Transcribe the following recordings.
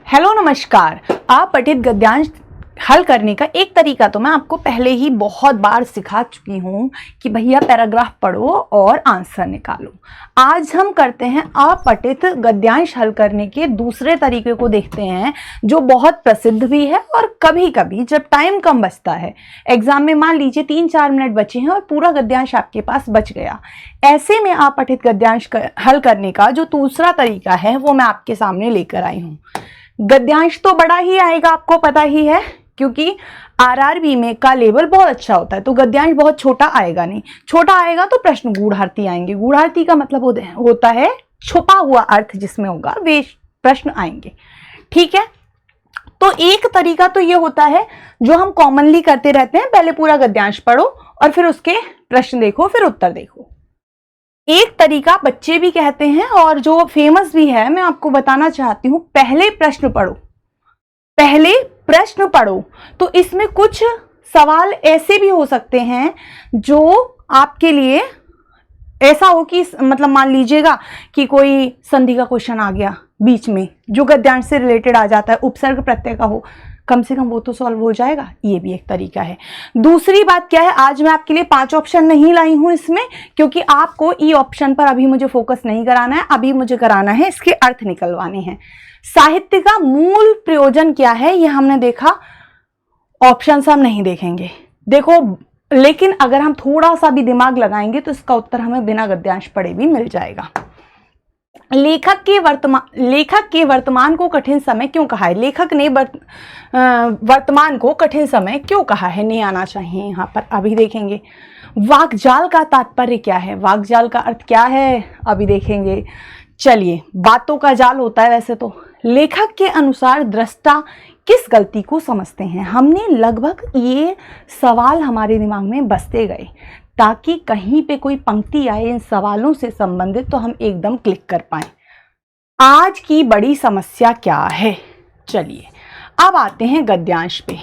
Hello नमस्कार। अपठित गद्यांश हल करने का एक तरीका तो मैं आपको पहले ही बहुत बार सिखा चुकी हूँ कि भैया पैराग्राफ पढ़ो और आंसर निकालो। आज हम करते हैं अपठित गद्यांश हल करने के दूसरे तरीके को देखते हैं, जो बहुत प्रसिद्ध भी है और कभी कभी जब टाइम कम बचता है, एग्जाम में मान लीजिए 3-4 मिनट बचे हैं और पूरा गद्यांश आपके पास बच गया, ऐसे में अपठित गद्यांश हल करने का जो दूसरा तरीका है वो मैं आपके सामने लेकर आई हूँ। गद्यांश तो बड़ा ही आएगा, आपको पता ही है, क्योंकि आरआरबी में का लेवल बहुत अच्छा होता है, तो गद्यांश बहुत छोटा आएगा नहीं। छोटा आएगा तो प्रश्न गूढ़ार्थी आएंगे। गूढ़ार्थी का मतलब होता है छुपा हुआ अर्थ जिसमें होगा, वे प्रश्न आएंगे। ठीक है, तो एक तरीका तो ये होता है जो हम कॉमनली करते रहते हैं, पहले पूरा गद्यांश पढ़ो और फिर उसके प्रश्न देखो, फिर उत्तर देखो। एक तरीका बच्चे भी कहते हैं और जो फेमस भी है, मैं आपको बताना चाहती हूं, पहले प्रश्न पढ़ो। पहले प्रश्न पढ़ो तो इसमें कुछ सवाल ऐसे भी हो सकते हैं जो आपके लिए ऐसा हो कि मतलब मान लीजिएगा कि कोई संधि का क्वेश्चन आ गया बीच में जो गद्यांश से रिलेटेड आ जाता है, उपसर्ग प्रत्यय का हो, कम से कम वो तो सॉल्व हो जाएगा। ये भी एक तरीका है। दूसरी बात क्या है, आज मैं आपके लिए 5 ऑप्शन नहीं लाई हूं इसमें, क्योंकि आपको ई ऑप्शन पर अभी मुझे फोकस नहीं कराना है, अभी मुझे कराना है इसके अर्थ निकलवाने हैं। साहित्य का मूल प्रयोजन क्या है ये हमने देखा, ऑप्शन हम नहीं देखेंगे, देखो, लेकिन अगर हम थोड़ा सा भी दिमाग लगाएंगे तो इसका उत्तर हमें बिना गद्यांश पढ़े भी मिल जाएगा। लेखक के वर्तमान को कठिन समय क्यों कहा है? लेखक ने वर्तमान को कठिन समय क्यों कहा है? नहीं आना चाहिए यहाँ पर, अभी देखेंगे। वाकजाल का तात्पर्य क्या है? वाकजाल का अर्थ क्या है? अभी देखेंगे। चलिए, बातों का जाल होता है वैसे तो। लेखक के अनुसार दृष्टा किस गलती को समझते हैं? हमने लगभग ये सवाल हमारे दिमाग में बसते गए, ताकि कहीं पे कोई पंक्ति आए इन सवालों से संबंधित तो हम एकदम क्लिक कर पाएं। आज की बड़ी समस्या क्या है? चलिए अब आते हैं गद्यांश पे।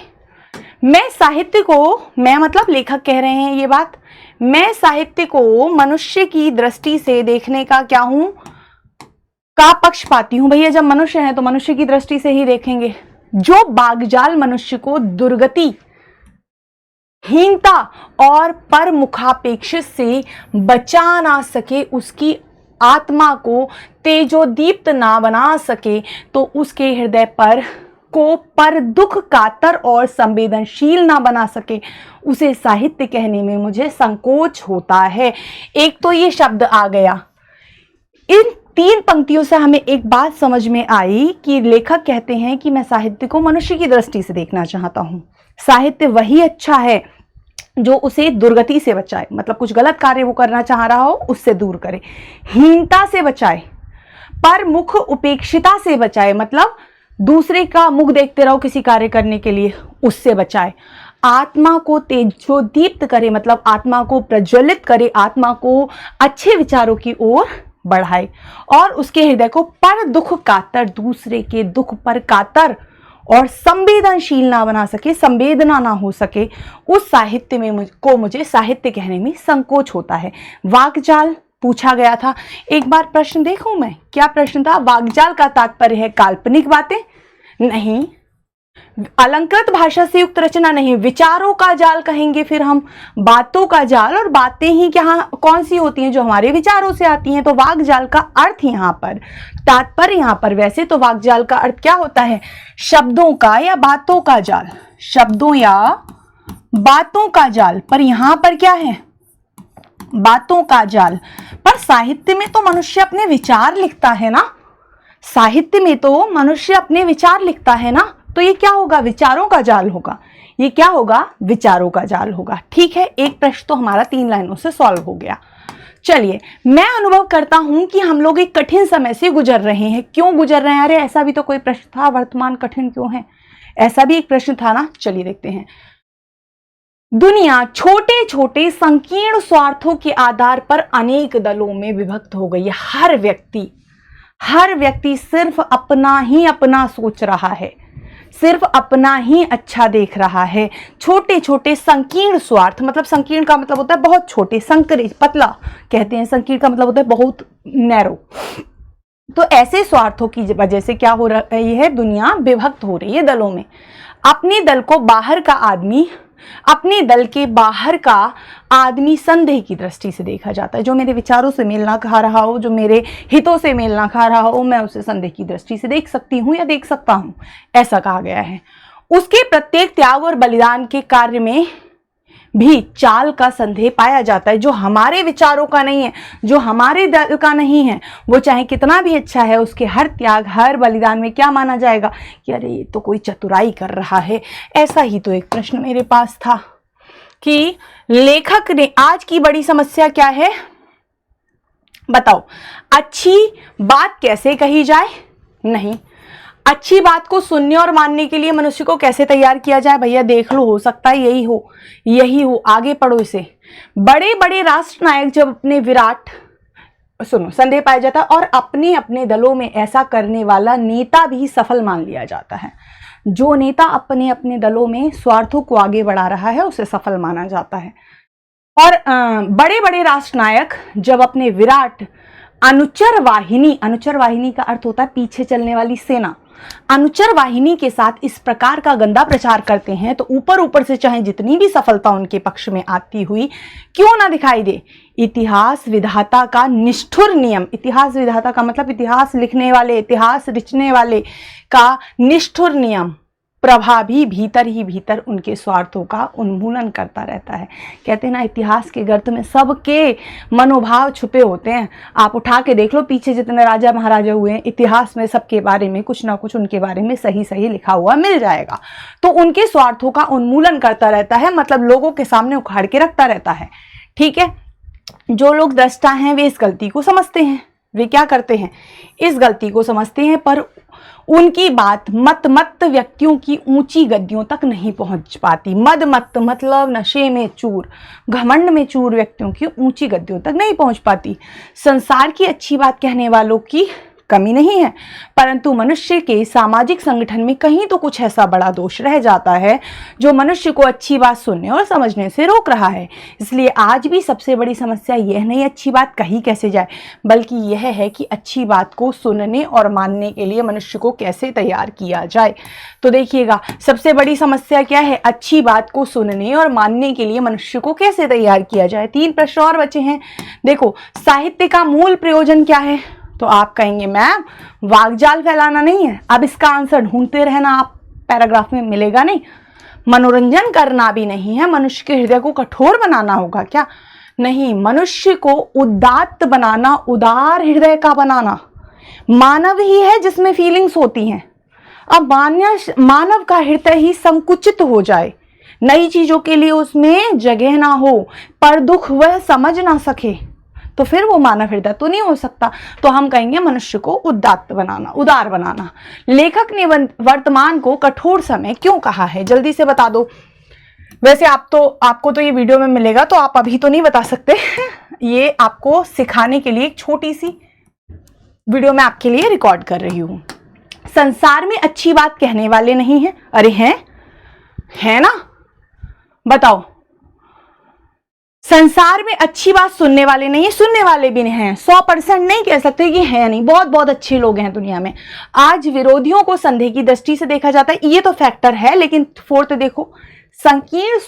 मैं साहित्य को, मैं मतलब लेखक कह रहे हैं ये बात, मैं साहित्य को मनुष्य की दृष्टि से देखने का क्या हूं, का पक्षपाती हूं। भैया जब मनुष्य है तो मनुष्य की दृष्टि से ही देखेंगे। जो बागजाल मनुष्य को दुर्गति, हीनता और परमुखापेक्षित से बचा ना सके, उसकी आत्मा को तेजोदीप्त ना बना सके, तो उसके हृदय पर दुख कातर और संवेदनशील ना बना सके, उसे साहित्य कहने में मुझे संकोच होता है। एक तो ये शब्द आ गया। इन 3 पंक्तियों से हमें एक बात समझ में आई कि लेखक कहते हैं कि मैं साहित्य को मनुष्य की दृष्टि से देखना चाहता हूं। साहित्य वही अच्छा है जो उसे दुर्गति से बचाए, मतलब कुछ गलत कार्य वो करना चाह रहा हो उससे दूर करे, हीनता से बचाए, पर मुख उपेक्षिता से बचाए, मतलब दूसरे का मुख देखते रहो किसी कार्य करने के लिए, उससे बचाए, आत्मा को तेजोदीप्त करे, मतलब आत्मा को प्रज्वलित करे, आत्मा को अच्छे विचारों की ओर बढ़ाए, और उसके हृदय को पर दुख कातर, दूसरे के दुख पर कातर और संवेदनशील ना बना सके, संवेदना ना हो सके, उस साहित्य में मुझे साहित्य कहने में संकोच होता है। वाकजाल पूछा गया था, एक बार प्रश्न देखूं मैं, क्या प्रश्न था? वाकजाल का तात्पर्य है काल्पनिक बातें? नहीं। अलंकृत भाषा से युक्त रचना? नहीं। विचारों का जाल कहेंगे फिर हम, बातों का जाल, और बातें ही क्या कौन सी होती हैं? जो हमारे विचारों से आती हैं। तो वाकजाल का अर्थ यहाँ पर, तात्पर्य यहाँ पर, वैसे तो वाकजाल का अर्थ क्या होता है? शब्दों का या बातों का जाल, शब्दों या बातों का जाल, पर यहाँ पर क्या है? बातों का जाल। पर साहित्य में तो मनुष्य अपने विचार लिखता है ना, साहित्य में तो मनुष्य अपने विचार लिखता है ना, तो ये क्या होगा? विचारों का जाल होगा। ये क्या होगा? विचारों का जाल होगा। ठीक है, एक प्रश्न तो हमारा 3 लाइनों से सॉल्व हो गया। चलिए, मैं अनुभव करता हूं कि हम लोग एक कठिन समय से गुजर रहे हैं। क्यों गुजर रहे हैं? अरे ऐसा भी तो कोई प्रश्न था, वर्तमान कठिन क्यों है, ऐसा भी एक प्रश्न था ना। चलिए देखते हैं। दुनिया छोटे छोटे संकीर्ण स्वार्थों के आधार पर अनेक दलों में विभक्त हो गई है। हर व्यक्ति सिर्फ अपना ही अपना सोच रहा है, सिर्फ अपना ही अच्छा देख रहा है। छोटे छोटे संकीर्ण स्वार्थ, मतलब संकीर्ण का मतलब होता है बहुत छोटे, संकरी पतला कहते हैं, संकीर्ण का मतलब होता है बहुत नैरो। तो ऐसे स्वार्थों की वजह से क्या हो रही है, दुनिया विभक्त हो रही है दलों में। अपने दल को बाहर का आदमी, अपने दल के बाहर का आदमी संदेह की दृष्टि से देखा जाता है। जो मेरे विचारों से मेल ना खा रहा हो, जो मेरे हितों से मेल ना खा रहा हो, मैं उसे संदेह की दृष्टि से देख सकती हूँ या देख सकता हूँ, ऐसा कहा गया है। उसके प्रत्येक त्याग और बलिदान के कार्य में भी चाल का संदेह पाया जाता है। जो हमारे विचारों का नहीं है, जो हमारे दल का नहीं है, वो चाहे कितना भी अच्छा है, उसके हर त्याग, हर बलिदान में क्या माना जाएगा कि अरे ये तो कोई चतुराई कर रहा है। ऐसा ही तो एक प्रश्न मेरे पास था कि लेखक ने, आज की बड़ी समस्या क्या है बताओ, अच्छी बात कैसे कही जाए, नहीं, अच्छी बात को सुनने और मानने के लिए मनुष्य को कैसे तैयार किया जाए। भैया देख लो, हो सकता है यही हो, आगे पढ़ो इसे। बड़े बड़े राष्ट्र नायक जब अपने विराट, सुनो, संदेह पाया जाता है और अपने अपने दलों में ऐसा करने वाला नेता भी सफल मान लिया जाता है। जो नेता अपने अपने दलों में स्वार्थों को आगे बढ़ा रहा है उसे सफल माना जाता है। और बड़े बड़े राष्ट्र नायक जब अपने विराट अनुचर वाहिनी का अर्थ होता है पीछे चलने वाली सेना, अनुचर वाहिनी के साथ इस प्रकार का गंदा प्रचार करते हैं तो ऊपर से चाहे जितनी भी सफलता उनके पक्ष में आती हुई क्यों ना दिखाई दे, इतिहास विधाता का निष्ठुर नियम, इतिहास विधाता का मतलब इतिहास लिखने वाले, इतिहास रचने वाले का निष्ठुर नियम प्रभावी भीतर ही भीतर उनके स्वार्थों का उन्मूलन करता रहता है। कहते हैं ना, इतिहास के गर्त में सबके मनोभाव छुपे होते हैं। आप उठा के देख लो, पीछे जितने राजा महाराजा हुए हैं, इतिहास में सबके बारे में कुछ ना कुछ उनके बारे में सही सही लिखा हुआ मिल जाएगा। तो उनके स्वार्थों का उन्मूलन करता रहता है, मतलब लोगों के सामने उखाड़ के रखता रहता है। ठीक है, जो लोग दृष्टा हैं वे इस गलती को समझते हैं। वे क्या करते हैं, इस गलती को समझते हैं, पर उनकी बात मत व्यक्तियों की ऊंची गद्दियों तक नहीं पहुंच पाती। मत मतलब नशे में चूर, घमंड में चूर व्यक्तियों की ऊंची गद्दियों तक नहीं पहुंच पाती। संसार की अच्छी बात कहने वालों की कमी नहीं है, परंतु मनुष्य के सामाजिक संगठन में कहीं तो कुछ ऐसा बड़ा दोष रह जाता है जो मनुष्य को अच्छी बात सुनने और समझने से रोक रहा है। इसलिए आज भी सबसे बड़ी समस्या यह नहीं अच्छी बात कही कैसे जाए, बल्कि यह है कि अच्छी बात को सुनने और मानने के लिए मनुष्य को कैसे तैयार किया जाए। तो देखिएगा, सबसे बड़ी समस्या क्या है, अच्छी बात को सुनने और मानने के लिए मनुष्य को कैसे तैयार किया जाए। 3 प्रश्न और बचे हैं। देखो, साहित्य का मूल प्रयोजन क्या है, तो आप कहेंगे मैम वाकजाल फैलाना नहीं है। अब इसका आंसर ढूंढते रहना, आप पैराग्राफ में मिलेगा नहीं। मनोरंजन करना भी नहीं है, मनुष्य के हृदय को कठोर बनाना होगा क्या, नहीं, मनुष्य को उदात्त बनाना, उदार हृदय का बनाना। मानव ही है जिसमें फीलिंग्स होती हैं। अब मानव का हृदय ही संकुचित हो जाए, नई चीजों के लिए उसमें जगह ना हो, पर दुख वह समझ ना सके, तो फिर वो मानव हृदय तो नहीं हो सकता। तो हम कहेंगे मनुष्य को उदात्त बनाना, उदार बनाना। लेखक ने वर्तमान को कठोर समय क्यों कहा है, जल्दी से बता दो। वैसे आपको तो ये वीडियो में मिलेगा, तो आप अभी तो नहीं बता सकते। ये आपको सिखाने के लिए एक छोटी सी वीडियो मैं आपके लिए रिकॉर्ड कर रही हूँ। संसार में अच्छी बात कहने वाले नहीं हैं, अरे हैं ना, बताओ। संसार में अच्छी बात सुनने वाले नहीं है, सुनने वाले भी नहीं हैं। 100% नहीं कह सकते कि है नहीं, बहुत अच्छे लोग हैं दुनिया में। आज विरोधियों को संदेह की दृष्टि से देखा जाता है, ये तो फैक्टर है। लेकिन 4th देखो, संकीर्ण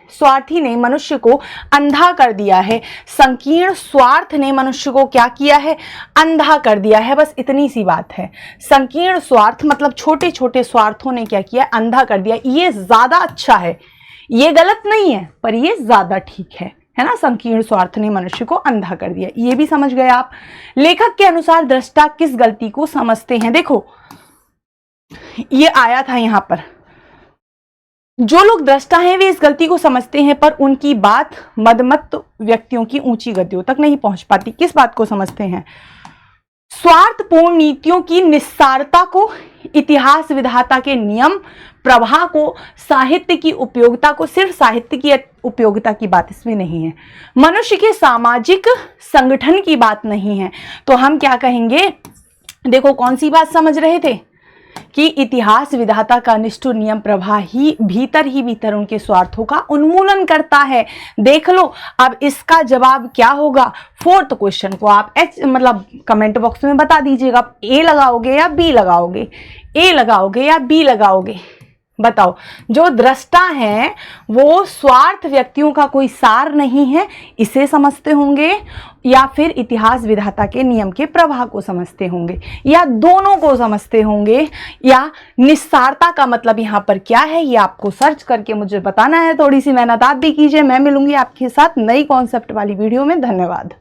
स्वार्थी ने मनुष्य को अंधा कर दिया है। संकीर्ण स्वार्थ ने मनुष्य को क्या किया है, अंधा कर दिया है। बस इतनी सी बात है। संकीर्ण स्वार्थ मतलब छोटे छोटे स्वार्थों ने क्या किया, अंधा कर दिया। ये ज्यादा अच्छा है, ये गलत नहीं है, पर ये ज्यादा ठीक है ना। संकीर्ण स्वार्थ ने मनुष्य को अंधा कर दिया, ये भी समझ गए आप। लेखक के अनुसार दृष्टा किस गलती को समझते हैं, देखो ये आया था यहां पर। जो लोग दृष्टा हैं वे इस गलती को समझते हैं, पर उनकी बात मदमत्त व्यक्तियों की ऊंची गद्दियों तक नहीं पहुंच पाती। किस बात को समझते हैं, स्वार्थपूर्ण नीतियों की निस्सारता को, इतिहास विधाता के नियम प्रवाह को, साहित्य की उपयोगिता को। सिर्फ साहित्य की उपयोगिता की बात इसमें नहीं है, मनुष्य के सामाजिक संगठन की बात नहीं है। तो हम क्या कहेंगे, देखो कौन सी बात समझ रहे थे, कि इतिहास विधाता का निष्ठुर नियम प्रवाह ही भीतर उनके स्वार्थों का उन्मूलन करता है। देख लो अब इसका जवाब क्या होगा। फोर्थ क्वेश्चन को आप मतलब कमेंट बॉक्स में बता दीजिएगा, ए लगाओगे या बी लगाओगे, ए लगाओगे या बी लगाओगे, बताओ। जो दृष्टा है वो स्वार्थ व्यक्तियों का कोई सार नहीं है, इसे समझते होंगे, या फिर इतिहास विधाता के नियम के प्रवाह को समझते होंगे, या दोनों को समझते होंगे, या निस्सारता का मतलब यहाँ पर क्या है ये आपको सर्च करके मुझे बताना है। थोड़ी सी मेहनत आप भी कीजिए। मैं मिलूंगी आपके साथ नई कॉन्सेप्ट वाली वीडियो में। धन्यवाद।